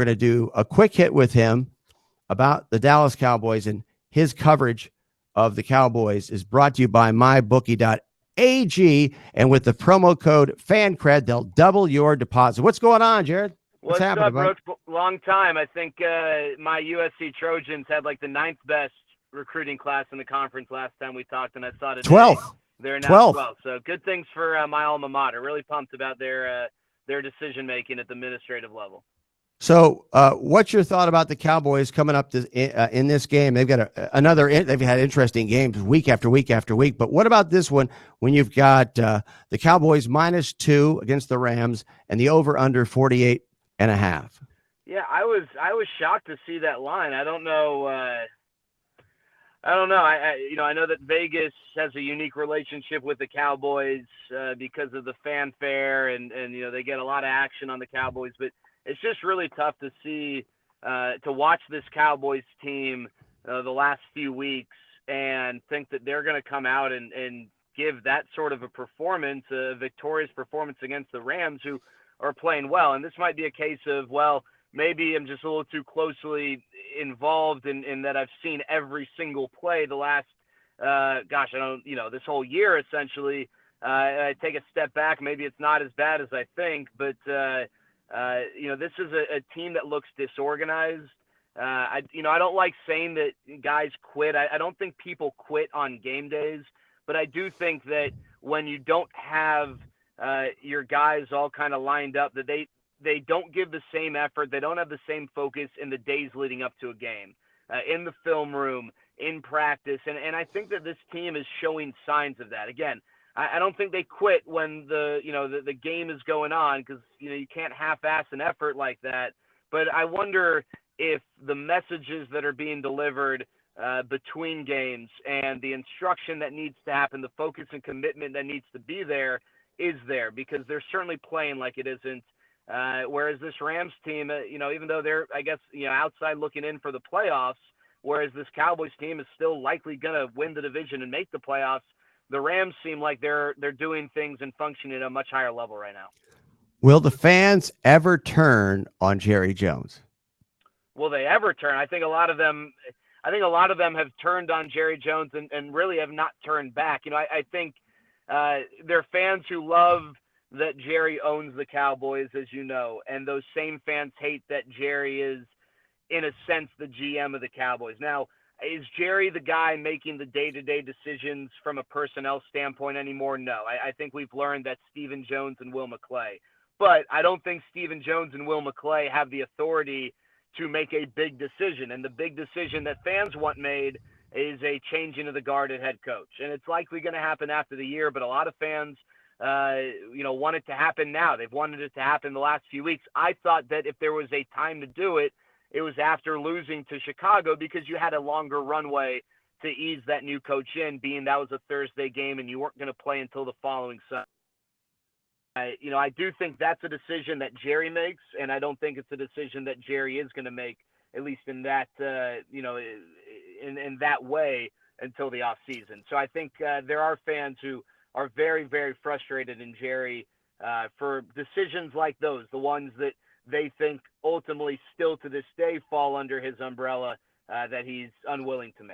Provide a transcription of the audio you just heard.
We're going to do a quick hit with him about the Dallas Cowboys, and his coverage of the Cowboys is brought to you by MyBookie.AG. And with the promo code Fancred, they'll double your deposit. What's going on, Jared? What's happening, up, Brooks? Long time. I think my USC Trojans had like the 9th best recruiting class in the conference last time we talked, and I saw today 12th. They're now 12th. So good things for my alma mater. Really pumped about their decision making at the administrative level. So, what's your thought about the Cowboys coming up in this game? They've got they've had interesting games week after week after week. But what about this one when you've got the Cowboys -2 against the Rams and the over/under 48.5? Yeah, I was shocked to see that line. I don't know. I know that Vegas has a unique relationship with the Cowboys because of the fanfare and they get a lot of action on the Cowboys, but it's just really tough to see, to watch this Cowboys team the last few weeks and think that they're going to come out and give that sort of a performance, a victorious performance against the Rams, who are playing well. And this might be a case of, well, maybe I'm just a little too closely involved in that I've seen every single play the last, this whole year, essentially. I take a step back. Maybe it's not as bad as I think, but this is a team that looks disorganized. I don't like saying that guys quit. I don't think people quit on game days, but I do think that when you don't have your guys all kind of lined up, that they don't give the same effort. They don't have the same focus in the days leading up to a game, in the film room, in practice. And I think that this team is showing signs of that. Again, I don't think they quit when the game is going on, because you can't half-ass an effort like that. But I wonder if the messages that are being delivered between games and the instruction that needs to happen, the focus and commitment that needs to be there, is there, because they're certainly playing like it isn't. Whereas this Rams team, even though they're, I guess, outside looking in for the playoffs, whereas this Cowboys team is still likely going to win the division and make the playoffs, the Rams seem like they're doing things and functioning at a much higher level right now. Will the fans ever turn on Jerry Jones? Will they ever turn? I think a lot of them have turned on Jerry Jones and really have not turned back. I think they're fans who love that Jerry owns the Cowboys, as you know, and those same fans hate that Jerry is, in a sense, the GM of the Cowboys. Now, is Jerry the guy making the day-to-day decisions from a personnel standpoint anymore? No. I think we've learned that Stephen Jones and Will McClay. But I don't think Stephen Jones and Will McClay have the authority to make a big decision. And the big decision that fans want made is a changing of the guard at head coach. And it's likely going to happen after the year, but a lot of fans want it to happen now. They've wanted it to happen the last few weeks. I thought that if there was a time to do it, it was after losing to Chicago, because you had a longer runway to ease that new coach in, being that was a Thursday game and you weren't going to play until the following Sunday. I do think that's a decision that Jerry makes, and I don't think it's a decision that Jerry is going to make, at least in that, in that way, until the off season. So I think there are fans who are very, very frustrated in Jerry for decisions like those, the ones that they think ultimately still to this day fall under his umbrella, that he's unwilling to make.